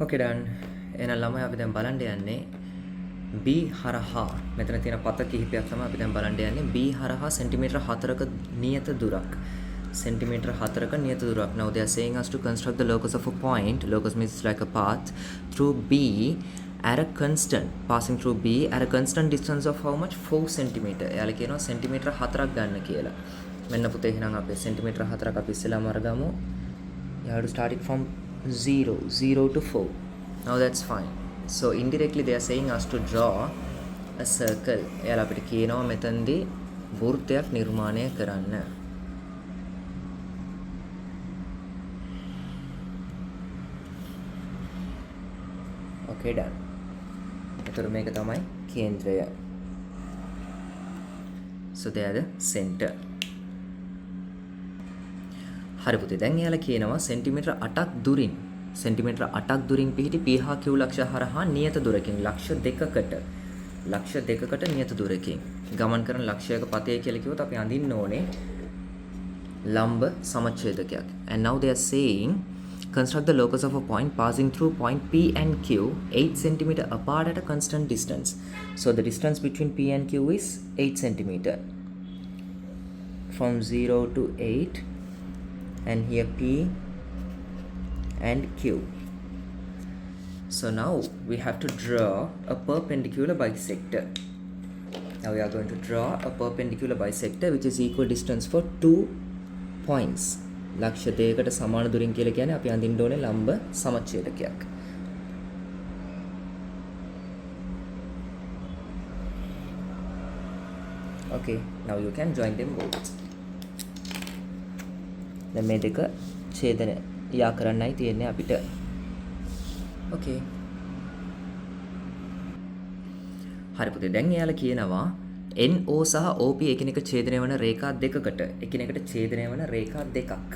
Okay done. එහෙනම් ළමයි අපි දැන් බලන්න යන්නේ B හරහා මෙතන තියෙන පත කිහිපයක් තමයි අපි දැන් බලන්න යන්නේ B හරහා සෙන්ටිමීටර 4ක නියත දුරක්. සෙන්ටිමීටර 4ක නියත දුරක්. Now they are saying us to construct the locus of a point. Locus means like a path through B at a constant passing through B at a constant distance of how much 4 cm. එයාලා කියනවා සෙන්ටිමීටර 4ක් ගන්න කියලා. මෙන්න පුතේ එහෙනම් අපි සෙන්ටිමීටර 4ක් අපි ඉස්සෙල්ලාම අරගමු. You have to start it from 0 to 4. Now that's fine. So indirectly they are saying us to draw a circle. එයාලා අපිට කියනවා මෙතනදී වෘත්තයක් නිර්මාණය කරන්න. Okay done. එතකොට මේක තමයි කේන්ද්‍රය. So they are the center. හරි පුතේ දැන් එයාලා කියනවා සෙන්ටිමීටර 8ක් දුරින් සෙන්ටිමීටර 8ක් දුරින් පිහිටි p හා q ලක්ෂ හරහා නියත දුරකින් ලක්ෂ 2කට නියත දුරකින් ගමන් කරන ලක්ෂයක පතය කියලා කිව්වොත් අපි අඳින්න ඕනේ ලම්බ සමච්ඡේදකයක්. And now they are saying construct the locus of a point passing through point P and Q 8 cm apart at a constant distance. So the distance between P and Q is 8 cm. From 0 to 8 and here P and Q. So now we have to draw a perpendicular bisector. Now we are going to draw a perpendicular bisector which is equal distance for 2 points. ලක්ෂ 2කට සමාන දුරින් කියලා කියන්නේ අපි අඳින්න ඕනේ ලම්බ සමච්ඡේදකයක්. Okay, now you can join them both. දැන් මේ දෙක ඡේදනය යා කරන්නයි තියෙන්නේ අපිට. Okay. හරි පුතේ දැන් එයාලා කියනවා NO සහ OP එකිනෙක ඡේදනය වන රේඛා දෙකකට එකිනෙකට ඡේදනය වන රේඛා දෙකක්.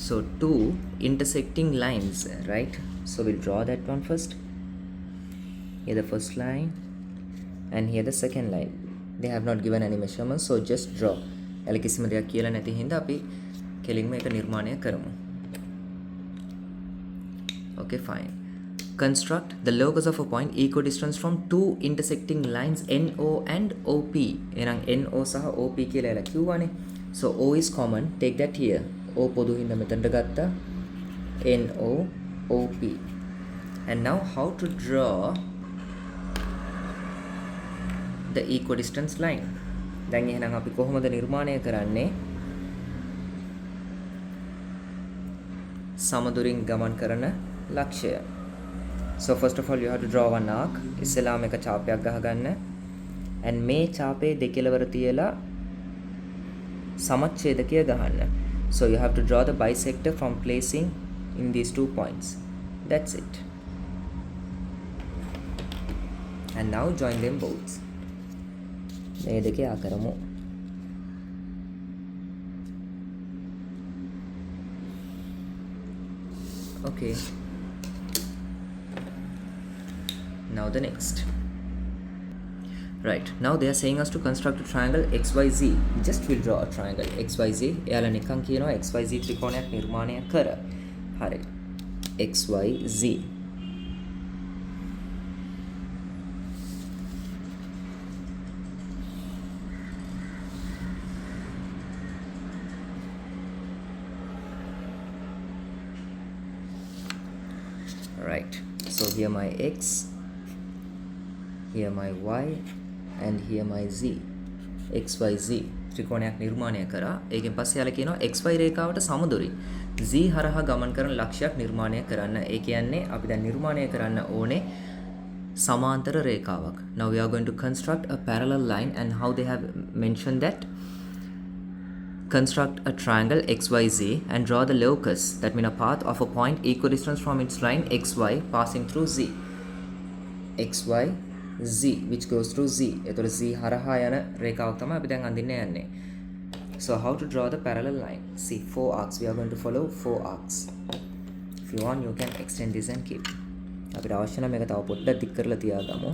So two intersecting lines, right? So we'll draw that one first. Here the first line and here the second line. They have not given any measurements, so just draw. එයාලා කිසිම දෙයක් කියලා නැති හින්දා අපි කෙලින්ම ඒක නිර්මාණය කරමු. Okay, fine. Construct the locus of a point equidistant from two intersecting lines NO and OP. එහෙනම් NO සහ OP කියලා එලා කිව්වනේ. So O is common. Take that here. O පොදු හින්දා මෙතනට ගත්තා. NO OP. And now how to draw the equidistance line. දැන් එහෙනම් අපි කොහොමද නිර්මාණය කරන්නේ? සමදුරින් ගමන් කරන ලක්ෂය. So first of all you have to draw one arc. ඉස්සෙල්ලාම එක ඡාපයක් ගහගන්න. and මේ ඡාපේ දෙකලවර තියලා සමච්ඡේදකය ගහන්න. So you have to draw the bisector from placing in these 2 points. That's it. And now join them both. මේ දෙකේ ආකරමු. Okay. Now the next. Right. Now they are saying us to construct a triangle XYZ. Just we'll draw a triangle XYZ. එයාලා නිකන් කියනවා XYZ ත්‍රිකෝණයක් නිර්මාණය කර. හරි. XYZ. Right. So here my X, here my Y, and here my Z. XYZ ත්‍රිකෝණයක් නිර්මාණය කරා. ඒකෙන් පස්සේ යාලා කියනවා XY රේඛාවට සමදුරින් Z හරහා ගමන් කරන ලක්ෂයක් නිර්මාණය කරන්න. ඒ කියන්නේ අපි දැන් නිර්මාණය කරන්න ඕනේ සමාන්තර රේඛාවක්. Now we are going to construct a parallel line, and how they have mentioned that construct a triangle XYZ and draw the locus, that means a path of a point equidistant from its line XY passing through Z. XY Z which goes through Z. එතකොට Z හරහා යන රේඛාවක් තමයි අපි දැන් අඳින්න යන්නේ. So how to draw the parallel line? See 4 arcs. We are going to follow 4 arcs. If you want you can extend this and keep. අපිට අවශ්‍ය නම් මේක තව පොඩ්ඩක් දික් කරලා තියාගමු.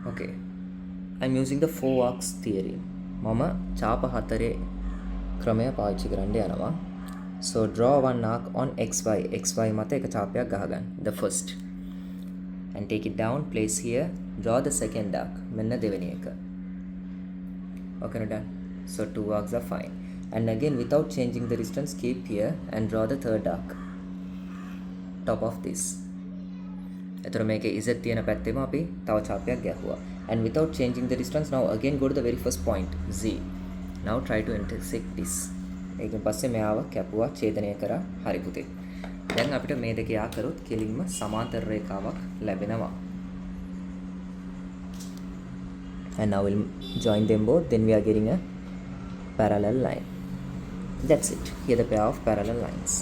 Okay. I'm using the 4 arcs theory. මම චාප 4 ක්‍රමය පාවිච්චි කරන්න යනවා. So draw one arc on xy මත එක චාපයක් ගහගන්න. The first. And take it down, place here, draw the second arc. මෙන්න දෙවෙනි එක. Okay, done. So 2 arcs are fine. And again, without changing the distance, keep here and draw the third arc. Top of this. එතකොට මේකේ z තියෙන පැත්තෙම අපි තව චාපයක් ගැහුවා. And without changing the distance, now again go to the very first point, z. Now try to intersect this. ඒකෙන් පස්සේ මෙයාව කැපුවා, ඡේදනය කරා. හරි පුතේ. දැන් අපිට මේ දෙක යා කරොත් කෙලින්ම සමාන්තර රේඛාවක් ලැබෙනවා. And now we'll join them both, then we are getting a parallel line. That's it. Here the pair of parallel lines.